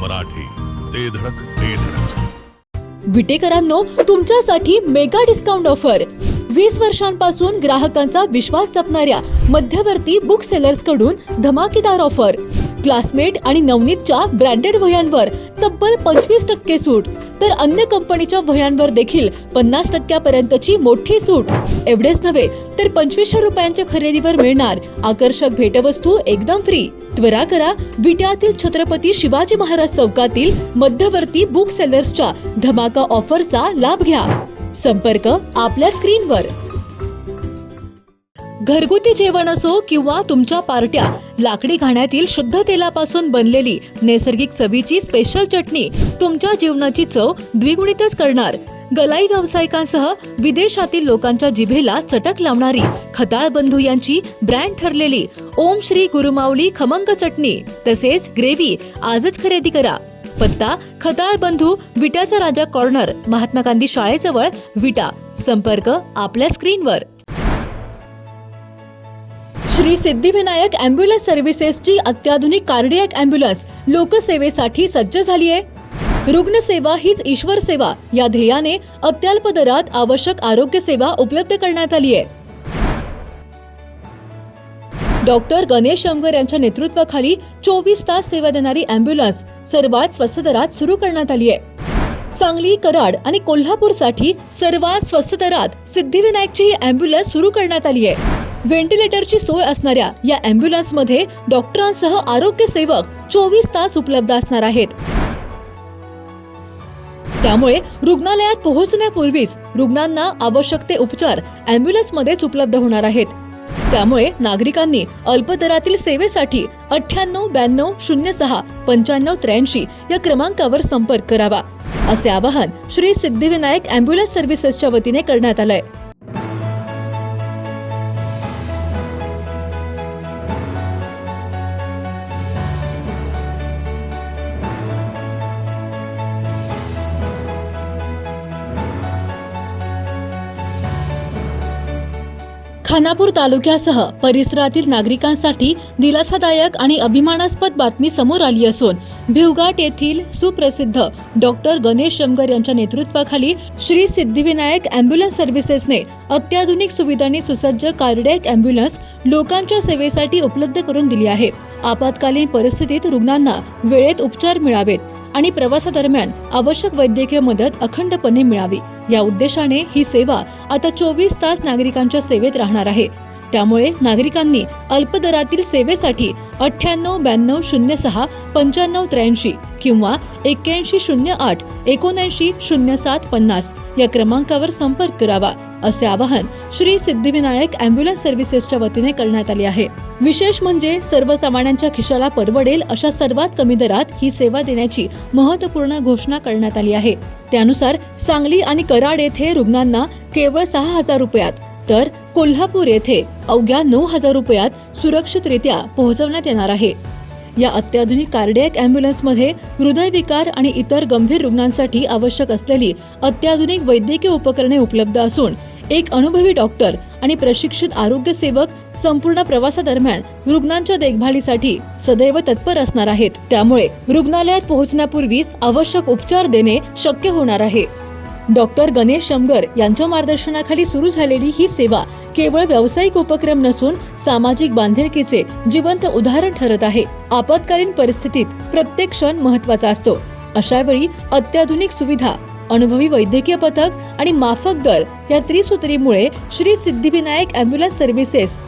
मराठी, ते धडक ते धडक. विटेकरांनो, तुमच्यासाठी मेगा डिस्काउंट ऑफर. 20 वर्षांपासून ग्राहकांचा विश्वास जपणाऱ्या मध्यवर्ती बुक सेलर्स कडून धमाकेदार ऑफर. क्लासमेट आणि नवनीतच्या ब्रँडेड वह्यांवर तब्बल 25% सूट, तर अन्य कंपनीच्या वह्यांवर देखील 50% पर्यंतची मोठी सूट. एवढेच नव्हे तर 2500 रुपयांच्या खरेदीवर मिळणार आकर्षक भेटवस्तू एकदम फ्री. त्वरा करा, विट्यातील छत्रपती शिवाजी महाराज चौकातील मध्यवर्ती बुक सेलर्सच्या धमाका ऑफरचा लाभ घ्या. संपर्क आपल्या स्क्रीनवर. घरगुती जेवण असो किंवा तुमच्या पार्ट्या, लाकडी घाण्यातील शुद्ध तेलापासून बनलेली नैसर्गिक चवीची स्पेशल चटणी तुमच्या जीवनाची चव द्विगुणितच करणार. गलाई व्यावसायिकांसह विदेशातील लोकांच्या जिभेला चटक लावणारी खताळ बंधू यांची ब्रँड ठरलेली ओम श्री गुरुमाऊली खमंग चटणी तसेच ग्रेव्ही आजच खरेदी करा. पत्ता खताळ बंधू, विट्याचा राजा कॉर्नर, महात्मा गांधी शाळेजवळ, विटा. संपर्क आपल्या स्क्रीनवर. श्री सिद्धिविनायक अँब्युलन्स सर्व्हिसेसची अत्याधुनिक कार्डियक अँब्युलन्स लोकसेवेसाठी सज्ज झाली आहे. रुग्णसेवा हीच ईश्वर सेवा या ध्येयाने अत्यल्प दरात आवश्यक आरोग्य सेवा उपलब्ध करण्यात आली आहे. डॉक्टर गणेश शमगर यांच्या नेतृत्वाखाली 24 तास सेवा देणारी अँब्युलन्स सर्वात स्वस्त दरात सुरू करण्यात आली आहे. सांगली, कराड आणि कोल्हापूरसाठी सर्वात स्वस्त दरात सिद्धिविनायकची ही अँब्युलन्स सुरू करण्यात आली आहे. व्हेंटिलेटरची सोय असणाऱ्या या अँब्युलन्समध्ये डॉक्टरांसह आरोग्य सेवक 24 तास उपलब्ध असणार आहेत. त्यामुळे रुग्णालयात पोहोचण्यापूर्वीच रुग्णांना आवश्यक ते उपचार अँब्युलन्समध्येच उपलब्ध होणार आहेत. त्यामुळे नागरिकांनी अल्प दरातील सेवेसाठी 9892 06 9583 या क्रमांकावर संपर्क करावा, असे आवाहन श्री सिद्धिविनायक अँब्युलन्स सर्व्हिसेसच्या वतीने करण्यात आलंय. खानापूर तालुक्यासह परिसरातील नागरिकांसाठी दिलासादायक आणि अभिमानास्पद बातमी समोर आली असून भिवघाट येथील सुप्रसिद्ध डॉक्टर गणेश शमगर यांच्या नेतृत्वाखाली श्री सिद्धिविनायक अँब्युलन्स सर्व्हिसेसने अत्याधुनिक सुविधांनी सुसज्ज कार्डियक अँब्युलन्स लोकांच्या सेवेसाठी उपलब्ध करून दिली आहे. आपत्कालीन परिस्थितीत रुग्णांना वेळेत उपचार मिळावेत आणि प्रवासादरम्यान आवश्यक वैद्यकीय मदत अखंडपणे मिळावी या उद्देशाने ही सेवा आता 24 तास नागरिकांच्या सेवेत राहणार आहे. त्यामुळे नागरिकांनी अल्प दरातील सेवेसाठी 9892 06 9583 किंवा 8108 79 07 50 या क्रमांकावर संपर्क करावा, असे आवाहन श्री सिद्धिविनायक अँब्युलन्स सर्व्हिसेसच्या वतीने करण्यात आले आहे. विशेष म्हणजे सर्वसामान्यांच्या खिशाला परवडेल अशा सर्वात कमी दरात ही सेवा देण्याची महत्त्वपूर्ण घोषणा करण्यात आली आहे. त्यानुसार सांगली आणि कराड येथे रुग्णांना केवळ 6000 रुपयात तर कोल्हापूर येथे अवघ्या 9000 रुपयात सुरक्षितरित्या पोहोचवण्यात येणार आहे. या अत्याधुनिक कार्डियक अँब्युलन्समध्ये हृदयविकार आणि इतर गंभीर रुग्णांसाठी आवश्यक असलेली अत्याधुनिक वैद्यकीय उपकरणे उपलब्ध असून एक अनुभवी डॉक्टर आणि प्रशिक्षित आरोग्य सेवक संपूर्ण प्रवासादरम्यान रुग्णांच्या देखभालीसाठी सदैव तत्पर असणार आहेत. त्यामुळे रुग्णालयात पोहोचण्यापूर्वीच आवश्यक उपचार देणे शक्य होणार आहे. डॉक्टर गणेश शमगर यांच्या मार्गदर्शनाखाली सुरू झालेली ही सेवा केवळ व्यावसायिक उपक्रम नसून सामाजिक बांधिलकीचे जिवंत उदाहरण ठरत आहे. आपत्कालीन परिस्थितीत प्रत्येक क्षण महत्त्वाचा असतो. अशा वेळी अत्याधुनिक सुविधा, अनुभवी वैद्यकीय पथक आणि माफक दर या त्रिसूत्रीमुळे श्री सिद्धिविनायक अँब्युलन्स सर्व्हिसेस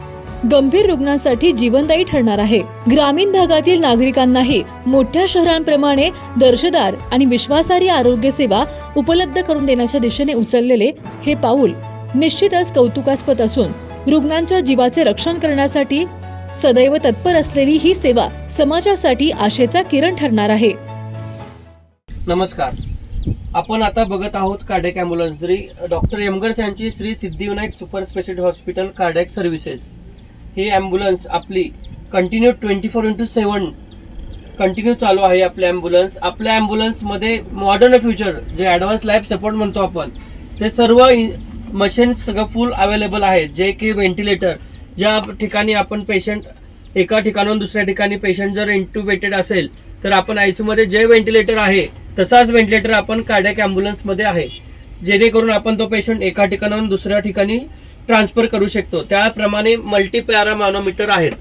गंभीर रुग्णांसाठी जीवनदायी ठरणार आहे. ग्रामीण भागातील नागरिकांनाही मोठ्या शहरांप्रमाणे दर्जेदार आणि विश्वासार्ह आरोग्य सेवा उपलब्ध करून देण्याच्या दिशेने उचललेले हे पाऊल निश्चितच कौतुकास्पद असून रुग्णांच्या जीवाचे रक्षण करण्यासाठी सदैव तत्पर असलेली ही सेवा समाजासाठी आशेचा किरण ठरणार आहे. नमस्कार, आपण आता बघत आहोत कार्डियक अँब्युलन्स डॉक्टर यमगर यांची Shri Siddhivinayak super speciality hospital cardiac services. ही ॲम्ब्युलन्स आपली कंटिन्यू 24x7 कंटिन्यू चालू आहे. आपल्या ॲम्ब्युलन्समध्ये मॉडर्न फ्युचर जे ॲडव्हान्स लाईफ सपोर्ट म्हणतो आपण, ते सर्व मशीन्स सगळं फुल अवेलेबल आहेत. जे की व्हेंटिलेटर, ज्या ठिकाणी आपण पेशंट एका ठिकाणाहून दुसऱ्या ठिकाणी पेशंट जर इंट्युबेटेड असेल तर आपण आयसीयू मध्ये जे व्हेंटिलेटर आहे तसाच व्हेंटिलेटर आपण कार्डियक ॲम्ब्युलन्स मध्ये आहे, जेणेकरून आपण तो पेशंट एका ठिकाणाहून दुसऱ्या ठिकाणी ट्रान्सफर करू शकतो. त्याप्रमाणे मल्टीपॅरा मॅनोमीटर आहेत.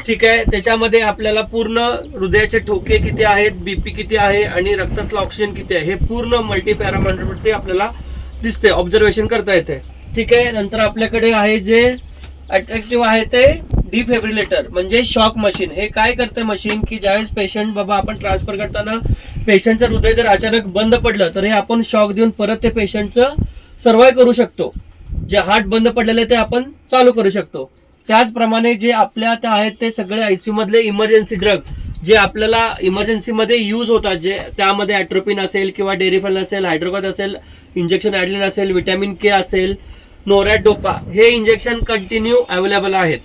ठीक आहे, त्याच्यामध्ये आपल्याला पूर्ण हृदयाचे ठोके किती आहेत, बीपी किती आहे आणि रक्तातलं ऑक्सिजन किती आहे हे पूर्ण मल्टीपॅरा मॅनोमीटर आपल्याला दिसते, ऑब्झर्वेशन करता येते. ठीक आहे, नंतर आपल्याकडे आहे जे अट्रॅक्टिव्ह आहे ते डिफिब्रिलेटर म्हणजे शॉक मशीन. हे काय करते मशीन की ज्यावेळेस पेशंट बाबा आपण ट्रान्सफर करताना पेशंटचं हृदय जर अचानक बंद पडलं तर हे आपण शॉक देऊन परत ते पेशंटचं सर्वाइव्ह करू शकतो. जे हार्ट बंद पडलेले ते आपण चालू करू शकतो. त्याचप्रमाणे जे आपल्या त्या आहेत ते सगळे आयसीयू मधले इमर्जन्सी ड्रग जे आपल्याला इमर्जन्सीमध्ये यूज होतात, जे त्यामध्ये ॲट्रोपिन असेल किंवा डेरिफेल असेल, हायड्रोकॉज असेल, इंजेक्शन ॲडलिन असेल, व्हिटॅमिन के असेल, नोरॅडोपा, हे इंजेक्शन कंटिन्यू अवेलेबल आहेत.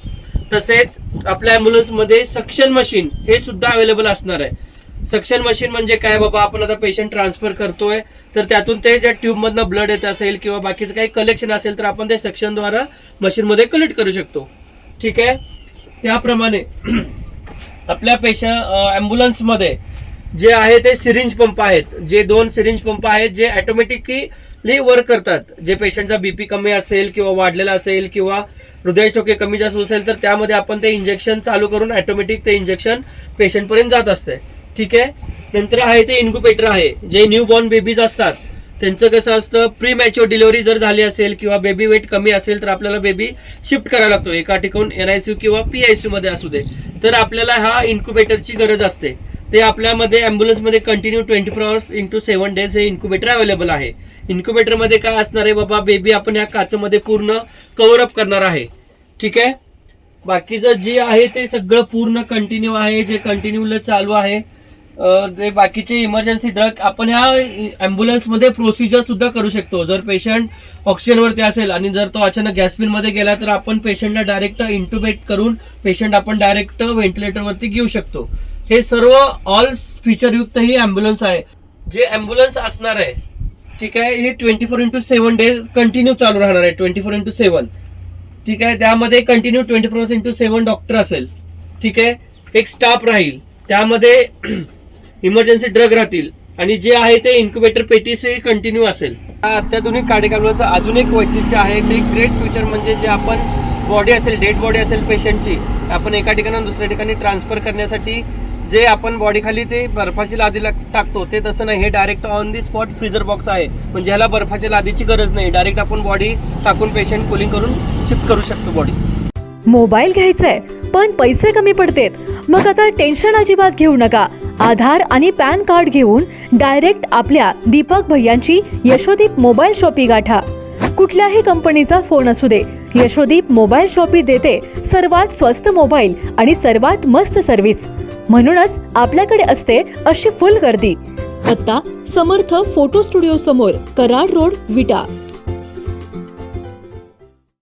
तसेच आपल्या ॲम्ब्युलन्समध्ये सक्शन मशीन हे सुद्धा अवेलेबल असणार आहे. सक्शन मशीन म्हणजे काय बाबा, आपण आता पेशंट ट्रान्सफर करतोय तर त्यातून ते ज्या ट्यूबमधनं ब्लड येत असेल किंवा बाकीचं काही कलेक्शन असेल तर आपण ते सक्शनद्वारा मशीनमध्ये कलेक्ट करू शकतो. ठीक आहे, त्याप्रमाणे आपल्या ॲम्ब्युलन्समध्ये जे आहे ते सिरिंज पंप आहेत, जे 2 सिरिंज पंप आहेत जे ऑटोमॅटिकली वर्क करतात. जे पेशंटचा बीपी कमी असेल किंवा वाढलेला असेल किंवा हृदय ठोके कमी जास्त असेल तर त्यामध्ये आपण ते इंजेक्शन चालू करून ऑटोमॅटिक ते इंजेक्शन पेशंटपर्यंत जात असते. ठीक आहे, नंतर आहे ते इन्क्युबेटर आहे. जे न्यू बॉर्न बेबीज असतात त्यांचं कसं असतं, प्री मॅच्युअर डिलिव्हरी जर झाली असेल किंवा बेबी वेट कमी असेल तर आपल्याला बेबी शिफ्ट करायला लागतो एका ठिकाणून NICU किंवा PICU मध्ये असू दे, तर आपल्याला हा इन्क्युबेटरची गरज असते. ते आपल्यामध्ये ॲम्ब्युलन्समध्ये कंटिन्यू 24 hours × 7 days हे इन्क्युबेटर अवेलेबल आहे. इन्क्युबेटरमध्ये काय असणार आहे बाबा, बेबी आपण या काचेमध्ये पूर्ण कव्हर अप करणार आहे. ठीक आहे, बाकीचं जे आहे ते सगळं पूर्ण कंटिन्यू आहे, जे कंटिन्यू चालू आहे. ते बाकीचे इमर्जन्सी ड्रग आपण ह्या ॲम्ब्युलन्समध्ये प्रोसिजर सुद्धा करू शकतो. जर पेशंट ऑक्सिजनवरती असेल आणि जर तो अचानक गॅसपिनमध्ये गेला तर आपण पेशंटला डायरेक्ट इंटुबेट करून पेशंट आपण डायरेक्ट व्हेंटिलेटरवरती घेऊ शकतो. हे सर्व ऑल फीचरयुक्त ही ॲम्ब्युलन्स आहे. जे ॲम्ब्युलन्स असणार आहे, ठीक आहे, हे 24/7 days कंटिन्यू चालू राहणार आहे. 24/7. ठीक आहे, त्यामध्ये कंटिन्यू 24/7 डॉक्टर असेल. ठीक आहे, एक स्टाफ राहील, त्यामध्ये इमर्जन्सी ड्रग राहतील आणि जे आहे ते इन्क्युबेटर पेटीसही कंटिन्यू असेल. अत्याधुनिक कार्डियक ॲम्ब्युलन्सचं अजून एक वैशिष्ट्य आहे ते ग्रेट फ्युचर म्हणजे जे आपण बॉडी असेल, डेड बॉडी असेल पेशंटची, आपण एका ठिकाणाहून दुसऱ्या ठिकाणी ट्रान्सफर करण्यासाठी जे आपण बॉडी खाली ते बर्फाची लादीला टाकतो ते तसं नाही. हे direct on the spot freezer box आहे, म्हणजे ह्याला बर्फाच्या लादीची गरज नाही. डायरेक्ट आपण बॉडी टाकून पेशंट कुलिंग करून शिफ्ट करू शकतो बॉडी. मोबाईल घ्यायचाय पण पैसे कमी पडतेत, मग आता टेन्शन अजिबात घेऊ नका. आधार आणि पॅन कार्ड घेऊन डायरेक्ट आपल्या दीपक भैयांची यशोदीप मोबाईल शॉपी गाठा. कुठल्याही कंपनीचा फोन असू दे, यशोदीप मोबाईल शॉपी देते सर्वात स्वस्त मोबाईल आणि सर्वात मस्त सर्व्हिस. म्हणूनच आपल्याकडे असते अशी फुल गर्दी. पत्ता समर्थ फोटो स्टुडिओ समोर, कराड रोड, विटा.